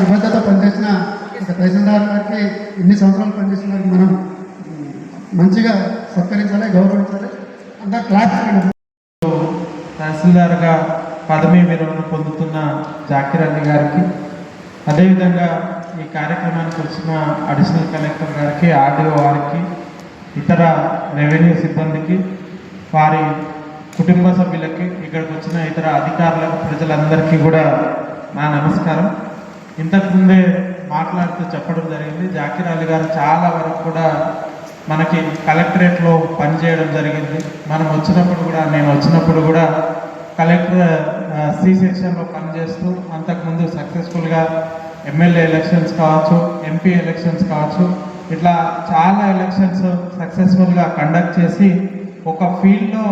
నిబద్ధత పనిచేసిన ఒక తహసీల్దార్ గారికి ఇన్ని సంవత్సరాలు పనిచేసిన వారికి మనం మంచిగా సత్కరించాలి, గౌరవించాలి. అంతా క్లాప్స్. తహసీల్దార్గా పదవీ విరమణ పొందుతున్న జాకిర్ అలీ గారికి, అదేవిధంగా ఈ కార్యక్రమానికి వచ్చిన అడిషనల్ కలెక్టర్ గారికి, ఆర్డీఓ వారికి, ఇతర రెవెన్యూ సిబ్బందికి, వారి కుటుంబ సభ్యులకి, ఇక్కడికి వచ్చిన ఇతర అధికారులకు, ప్రజలందరికీ కూడా నా నమస్కారం. ఇంతకుముందే మాట్లాడుతూ చెప్పడం జరిగింది, జాకిర్ అలీ గారు చాలా వరకు కూడా మనకి కలెక్టరేట్లో పనిచేయడం జరిగింది. మనం వచ్చినప్పుడు కూడా, నేను వచ్చినప్పుడు కూడా కలెక్టర్ సి సెక్షన్లో పనిచేస్తూ, అంతకుముందు సక్సెస్ఫుల్గా ఎమ్మెల్యే ఎలక్షన్స్ కావచ్చు, ఎంపీ ఎలక్షన్స్ కావచ్చు, ఇట్లా చాలా ఎలక్షన్స్ సక్సెస్ఫుల్గా కండక్ట్ చేసి ఒక ఫీల్డ్లో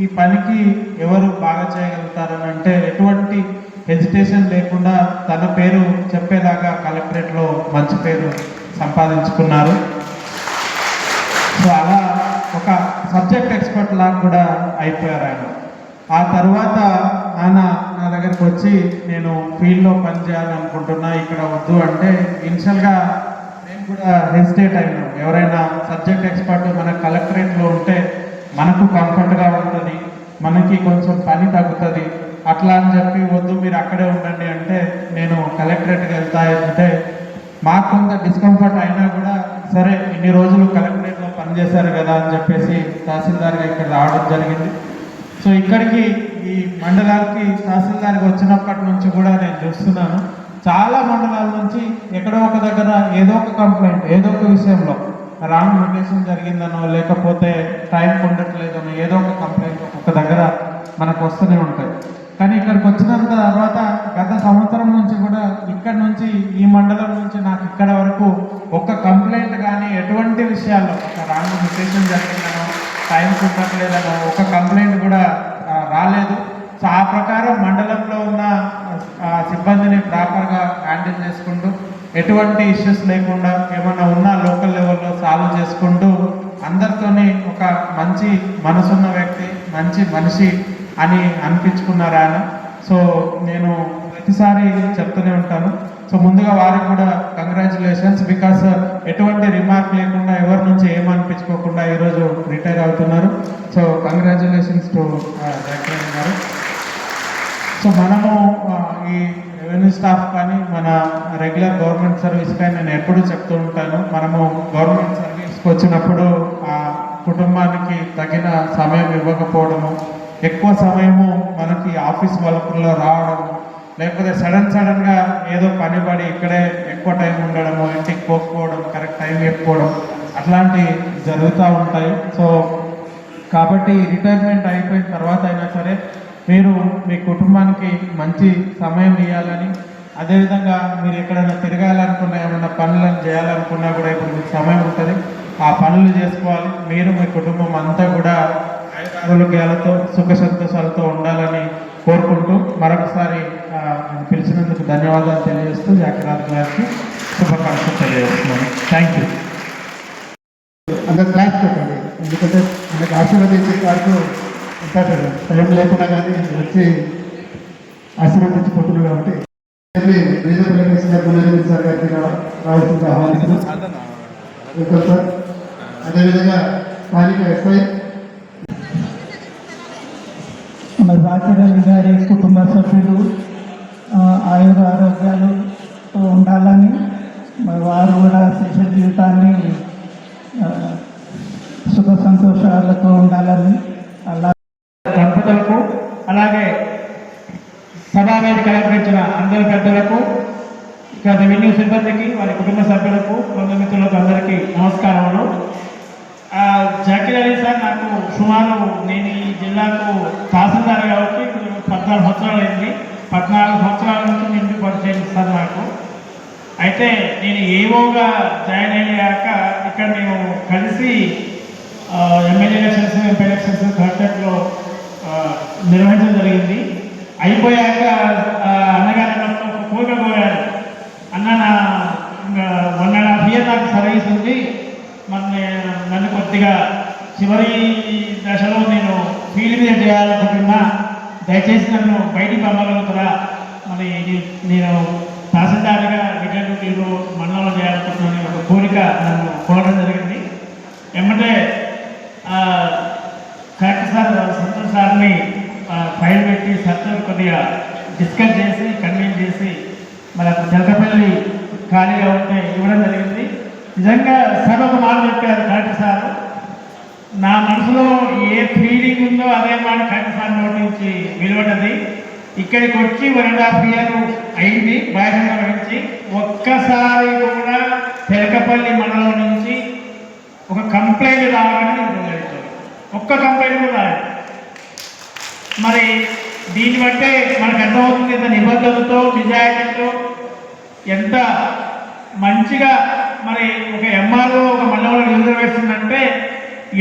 ఈ పనికి ఎవరు బాగా చేయగలుగుతారని అంటే ఎటువంటి హెజిటేషన్ లేకుండా తన పేరు చెప్పేలాగా కలెక్టరేట్లో మంచి పేరు సంపాదించుకున్నారు. సో అలా ఒక సబ్జెక్ట్ ఎక్స్పర్ట్ లాగా కూడా అయిపోయారు ఆయన. ఆ తర్వాత ఆయన నా దగ్గరికి వచ్చి నేను ఫీల్డ్లో పనిచేయాలనుకుంటున్నా, ఇక్కడ వద్దు అంటే ఇనిషియల్గా నేను కూడా హెసిటేట్ అయినాను. ఎవరైనా సబ్జెక్ట్ ఎక్స్పర్ట్ మన కలెక్టరేట్లో ఉంటే మనకు కంఫర్ట్గా ఉంటుంది, మనకి కొంచెం పని తగ్గుతుంది, అట్లా అని చెప్పి వద్దు మీరు అక్కడే ఉండండి అంటే నేను కలెక్టరేట్కి వెళ్తా అంటే మాకు కొంత డిస్కంఫర్ట్ అయినా కూడా సరే ఇన్ని రోజులు కలెక్టరేట్లో పనిచేశారు కదా అని చెప్పేసి తహసీల్దార్గా ఇక్కడ రావడం జరిగింది. సో ఇక్కడికి ఈ మండలానికి తహసీల్దార్గా వచ్చినప్పటి నుంచి కూడా నేను చూస్తున్నాను, చాలా మండలాల నుంచి ఎక్కడో ఒక దగ్గర ఏదో ఒక కంప్లైంట్, ఏదో ఒక విషయంలో రాంగ్ మ్యూటేషన్ జరిగిందనో, లేకపోతే టైం ఉండట్లేదనో, ఏదో ఒక కంప్లైంట్ ఒక్కొక్క దగ్గర మనకు వస్తూనే ఉంటాయి. కానీ ఇక్కడికి వచ్చిన తర్వాత గత సంవత్సరం నుంచి కూడా ఇక్కడ నుంచి ఈ మండలం నుంచి నాకు ఇక్కడ వరకు ఒక్క కంప్లైంట్ కానీ ఎటువంటి విషయాల్లో ఒక రాంగ్ మ్యూటేషన్ జరిగిందనో, టైం ఉండట్లేదనో ఒక కంప్లైంట్ కూడా రాలేదు. సో ఆ ప్రకారం మండలంలో ఉన్న సిబ్బందిని ప్రాపర్గా హ్యాండిల్ చేసుకుంటూ, ఎటువంటి ఇష్యూస్ లేకుండా, ఏమన్నా ఉన్నా లోకల్ లెవెల్లో సాల్వ్ చేసుకుంటూ, అందరితోని ఒక మంచి మనసున్న వ్యక్తి, మంచి మనిషి అని అనిపించుకున్నారు ఆయన. సో నేను ప్రతిసారి చెప్తూనే ఉంటాను. సో ముందుగా వారికి కూడా కంగ్రాచులేషన్స్, బికాస్ ఎటువంటి రిమార్క్ లేకుండా, ఎవరి నుంచి ఏమనిపించుకోకుండా ఈరోజు రిటైర్ అవుతున్నారు. సో కంగ్రాచులేషన్స్ టు జాకిర్ గారు. సో మనము ఈ రెవెన్యూ స్టాఫ్ కానీ మన రెగ్యులర్ గవర్నమెంట్ సర్వీస్ కానీ నేను ఎప్పుడు చెప్తూ ఉంటాను, మనము గవర్నమెంట్ సర్వీస్కి వచ్చినప్పుడు ఆ కుటుంబానికి తగిన సమయం ఇవ్వకపోవడము, ఎక్కువ సమయము మనకి ఆఫీస్ వర్క్లో రావడము, లేకపోతే సడన్గా ఏదో పని పడి ఇక్కడే ఎక్కువ టైం ఉండడము, ఇంటికి పోకపోవడం, కరెక్ట్ టైం ఇవ్వకపోవడం, అట్లాంటి జరుగుతూ ఉంటాయి. సో కాబట్టి రిటైర్మెంట్ అయిపోయిన తర్వాత అయినా సరే మీరు మీ కుటుంబానికి మంచి సమయం ఇవ్వాలని, అదేవిధంగా మీరు ఎక్కడైనా తిరగాలనుకున్నా, ఏమైనా పనులను చేయాలనుకున్నా కూడా ఇప్పుడు మీకు సమయం ఉంటుంది, ఆ పనులు చేసుకోవాలి. మీరు మీ కుటుంబం అంతా కూడా ఆరోగ్యాలతో సుఖ సంతోషాలతో ఉండాలని కోరుకుంటూ మరొకసారి పిలిచినందుకు ధన్యవాదాలు తెలియజేస్తూ జాకిర్ అలీ గారికి శుభాకాంక్షలు తెలియజేస్తున్నాను. Thank you. అందరు క్లాస్ పెట్టండి, ఎందుకంటే మనకు ఆశీర్వదించే వారికి ఉంటారు, టైం లేకుండా కానీ వచ్చి ఆశీర్వదించిపోతున్నారు. కాబట్టి రీజనబుల్ సార్ గారికి రావాల్సిందిగా ఆహ్వానిస్తున్నాం. Welcome sir. అదేవిధంగా స్థానిక ఎస్ఐ మన జాకిర్ అలీ గారి కుటుంబ సభ్యులు ఆయుర ఆరోగ్యాలు ఉండాలని, వారు కూడా శేష జీవితాన్ని సుఖ సంతోషాలతో ఉండాలని, దంపతులకు అలాగే సభావేదిక అలంకరించిన అందరి పెద్దలకు, ఇక రెవెన్యూ సిబ్బందికి, వారి కుటుంబ సభ్యులకు, బంధుమిత్రులకు అందరికీ నమస్కారములు. జాకిర్ అలీ సార్ నాకు సుమారు, నేను ఈ జిల్లాకు తహసీల్దార్ కాబట్టి 14 సంవత్సరాలు అయింది. 14 సంవత్సరాల నుంచి నేను పరిచయం ఇస్తాను నాకు. అయితే నేను ఏవోగా జాయిన్ అయ్యాక ఇక్కడ మేము కలిసి ఎమ్మెల్యే ఎలక్షన్స్, ఎంపీ ఎలక్షన్స్ కలెక్టరేట్లో నిర్వహించడం జరిగింది. అయిపోయాక అన్నగారు ఒక కోరిక కోరారు, అన్న నా 1.5 year నాకు సర్వీస్ ఉంది, మరి నన్ను కొద్దిగా చివరి దశలో నేను ఫీల్డ్ మీద చేయాలనుకుంటున్నా, దయచేసి నన్ను బయటికి పంపగలుగుతారా, మరి నేను తహసీల్దార్గా రిటైర్ డ్యూటీలో మండలంలో చేయాలనుకుంటున్నాను ఒక కోరిక నన్ను కోరడం జరిగింది. ఏమంటే కలెక్టర్ సార్ సంతోష్ సార్ని ఫైల్ పెట్టి సార్తో కొద్దిగా డిస్కస్ చేసి కన్విన్స్ చేసి మరి అప్పుడు తెలకపల్లి ఖాళీగా ఉంటే ఇవ్వడం జరిగింది. నిజంగా సార్ ఒక మాట చెప్పారు కలెక్టర్ సార్, నా మనసులో ఏ ఫీలింగ్ ఉందో అదే మాట కలెక్టర్ సార్ నోటి నుంచి వెలువడ్డది. ఇక్కడికి వచ్చి 1.5 year అయింది బాధ్యత వహించి, ఒక్కసారి కూడా తెలకపల్లి మండలం నుంచి ఒక కంప్లైంట్ రావాలని ఒక్క కంప్లైంట్ కూడా రాలేదు. మరి దీన్ని బట్టే మనకు అర్థమవుతుంది ఎంత నిబద్ధతతో నిజాయితీతో ఎంత మంచిగా మరి ఒక ఎంఆర్ఓ ఒక మండలంలో నిర్వహిస్తుందంటే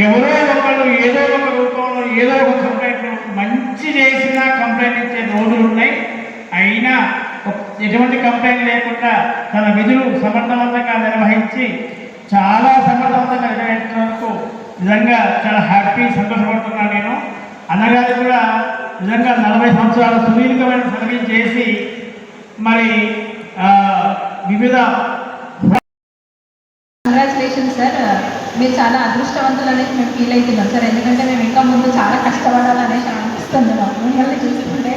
ఎవరో ఒకళ్ళు ఏదో ఒక రూపంలో ఏదో ఒక కంప్లైంట్ మంచి చేసిన కంప్లైంట్ ఇచ్చే రోజులు ఉన్నాయి. అయినా ఎటువంటి కంప్లైంట్ లేకుండా తన విధులు సమర్థవంతంగా నిర్వహించి చాలా సమర్థవంతంగా నిర్వహించినందుకు నిజంగా చాలా హ్యాపీ సంతోషపడుతున్నాను. నేను అన్నగారు కూడా నిజంగా 40 సంవత్సరాల సుదీర్ఘమైన సర్వీస్ చేసి మరి వివిధ కంగ్రాచులేషన్స్ సార్, మీరు చాలా అదృష్టవంతులనేసి మేము ఫీల్ అవుతున్నాం సార్. ఎందుకంటే మేము ఇంకా ముందు చాలా కష్టపడాలనేసి అనిపిస్తుంది మాకు మిమ్మల్ని చూసుకుంటే.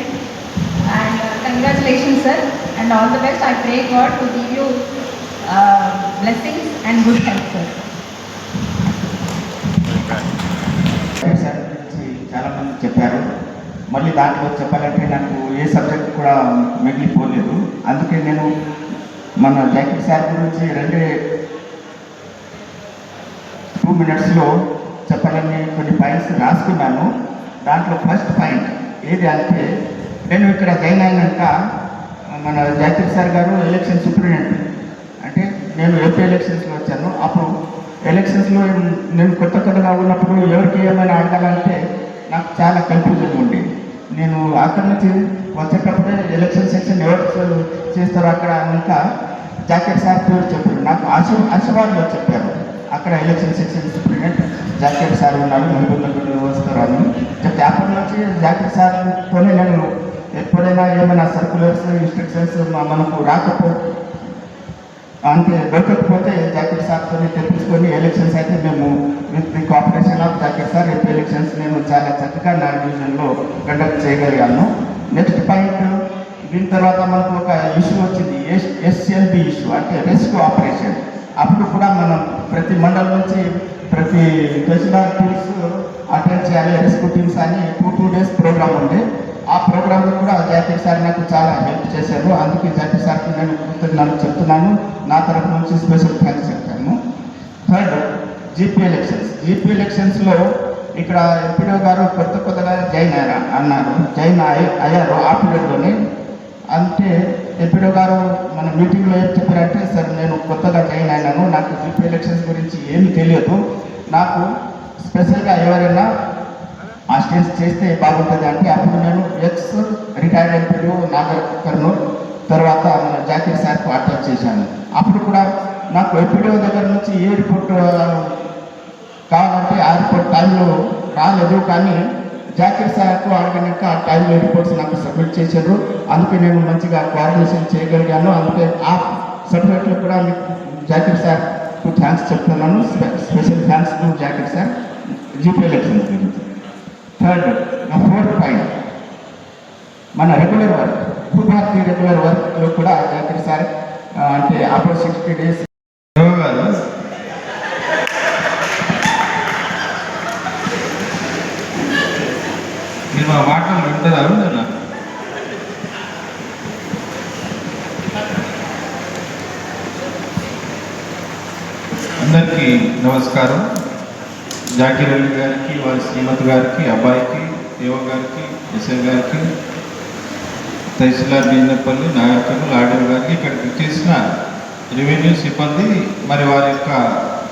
And congratulations sir and all the best. I pray God to give you blessings and good health sir. Sir గురించి చాలామంది చెప్పారు. మళ్ళీ దాంట్లో చెప్పాలంటే నాకు ఏ సబ్జెక్ట్ కూడా మిగిలిపోలేదు. అందుకే నేను మన జాకిర్ సార్ గురించి 2 minutesలో చెప్పాలని కొన్ని పాయింట్స్ రాసుకున్నాను. దాంట్లో ఫస్ట్ పాయింట్ ఏది అంటే, నేను ఇక్కడ జాయిన్ అయినాక మన జాకిర్ సార్ గారు ఎలక్షన్ సూపరింటెండెంట్, అంటే నేను ఏపీ ఎలక్షన్స్లో వచ్చాను. అప్పుడు ఎలక్షన్స్లో నేను కొత్తగా ఉన్నప్పుడు ఎవరికి ఏమైనా అడగాలంటే నాకు చాలా కన్ఫ్యూజన్ ఉండేది. నేను అక్కడి నుంచి వచ్చేటప్పుడే ఎలక్షన్ సెక్షన్ ఎవరు చేస్తారో అక్కడ ఇంకా జాకిర్ సార్ పేరు చెప్పారు. నాకు ఆశీర్వాదంలో చెప్పారు అక్కడ election section superintendent Zakir sir ఉన్నారు, మహబూబ్నగర్ వస్తారు అని చెప్తే అప్పటి నుంచి జాకిర్ సార్తోనే నేను ఎప్పుడైనా ఏమైనా సర్కులర్స్ ఇన్స్ట్రక్షన్స్ మనకు అంటే దొరకకపోతే జాకిర్ సార్తో తెప్పించుకొని ఎలక్షన్స్ అయితే మేము with the cooperation of Zakir sir AP elections నేను చాలా చక్కగా నా డివిజన్లో కండక్ట్ చేయగలిగాను. నెక్స్ట్ పాయింట్, దీని తర్వాత మనకు ఒక ఇష్యూ వచ్చింది, ఎస్ఎల్బి ఇష్యూ అంటే రెస్క్యూ ఆపరేషన్. అప్పుడు కూడా మనం ప్రతి మండలం నుంచి ప్రతి తహసీల్దార్ టీమ్స్ అటెండ్ చేయాలి, రెస్క్యూ టీమ్స్ అని 2 days ప్రోగ్రామ్ ఉంది. ఆ ప్రోగ్రాంలో కూడా జాకిర్ సార్ నాకు చాలా హెల్ప్ చేశారు. అందుకే జాకిర్ సార్కి నేను కృతజ్ఞతలు చెప్తున్నాను. నా తరఫు నుంచి స్పెషల్ థ్యాంక్స్ చెప్తాను. థర్డ్, జీపీ ఎలక్షన్స్లో ఇక్కడ ఎంపీడీ గారు కొత్తగా జాయిన్ అయ్యారు ఆ పీరియడ్లోనే. అంటే ఎంపీడీ గారు మన మీటింగ్లో ఏం చెప్పారంటే, సార్ నేను కొత్తగా జాయిన్ అయినాను, నాకు జీపీ ఎలక్షన్స్ గురించి ఏమీ తెలియదు, నాకు స్పెషల్గా ఎవరైనా అసిస్టెన్స్ చేస్తే బాగుంటుంది అంటే అప్పుడు నేను X retired MPD Nagar Kurnool తర్వాత మన జాకిర్ సార్కు అటాచ్ చేశాను. అప్పుడు కూడా నాకు ఎంపీడీ దగ్గర నుంచి ఏ రిపోర్ట్ కావాలంటే ఆ రిపోర్ట్ టైంలో రాలేదు. కానీ జాకిర్ సార్కు అడిగినాక ఆ టైంలో రిపోర్ట్స్ నాకు సబ్మిట్ చేశారు. అందుకే నేను మంచిగా కోఆర్డినేషన్ చేయగలిగాను. అందుకే ఆ సబ్జెక్ట్లో కూడా మీకు జాకిర్ సార్కు థ్యాంక్స్ చెప్తున్నాను. Special thanks to Zakir sir GP elections గురించి. థర్డ్, నా 4th పాయింట్, మన రెగ్యులర్ వర్క్, భారతీయ రెగ్యులర్ వర్క్లో కూడా జాకిర్ సార్ అంటే అప్పుడు 60 days మీరు మా మాటలు వింటారు. అందరికీ నమస్కారం. జాకిర్ అలీ గారికి, వారి శ్రీమతి గారికి, అబ్బాయికి, దేవ గారికి, ఎస్ఐ గారికి, తహసీల్దార్ బీజనపల్లి, నాగర్కర్నూలు ఆర్డీఓ గారికి, ఇక్కడికి చేసిన రెవెన్యూ సిబ్బంది మరి వారి యొక్క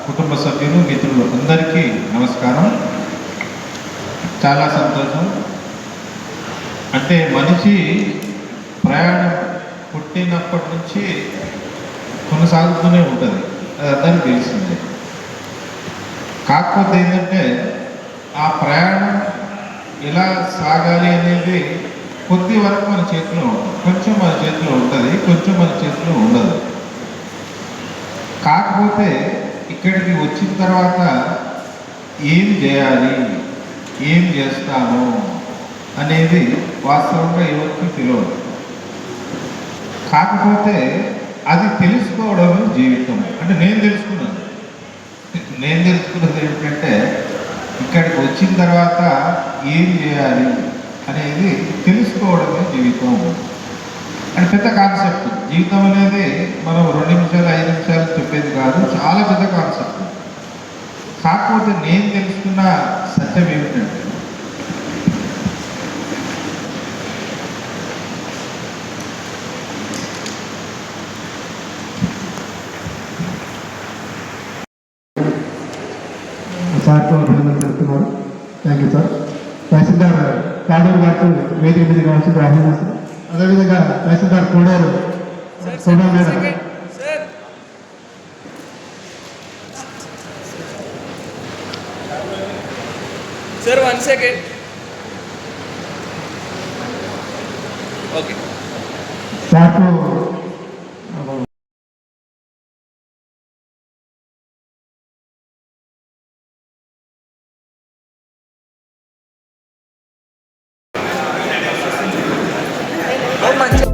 కుటుంబ సభ్యులు, మిత్రులు అందరికీ నమస్కారం. చాలా సంతోషం. అంటే మనిషి ప్రయాణం పుట్టినప్పటి నుంచి కొనసాగుతూనే ఉంటుంది, అది అందరికీ తెలిసిందే. కాకపోతే ఏంటంటే ఆ ప్రయాణం ఎలా సాగాలి అనేది కొద్ది వరకు మన చేతిలో ఉంటుంది, కొంచెం మన చేతిలో ఉంటుంది, కొంచెం మన చేతిలో ఉండదు. కాకపోతే ఇక్కడికి వచ్చిన తర్వాత ఏం చేయాలి, ఏం చేస్తాను అనేది వాస్తవంగా ఎవరికి తెలియదు. కాకపోతే అది తెలుసుకోవడమే జీవితం. అంటే నేను తెలుసుకున్నది ఏమిటంటే ఇక్కడికి వచ్చిన తర్వాత ఏం చేయాలి అనేది తెలుసుకోవడమే జీవితం. అని పెద్ద కాన్సెప్ట్. జీవితం అనేది మనం 2 నిమిషాలు 5 నిమిషాలు చెప్పేది కాదు, చాలా పెద్ద కాన్సెప్ట్. కాకపోతే నేను తెలుసుకున్న సత్యం ఏమిటంటే సార్కు అభినందనలు తెలుపుతున్నారు. Thank you sir. Tahsildar Kaduru గారు వేదిక మీద కావాల్సింది ఆహ్వానిస్తారు. అదేవిధంగా tahsildar Koderu Sona madam Sir, 1 second. Okay. సార్కు Oh, mancha.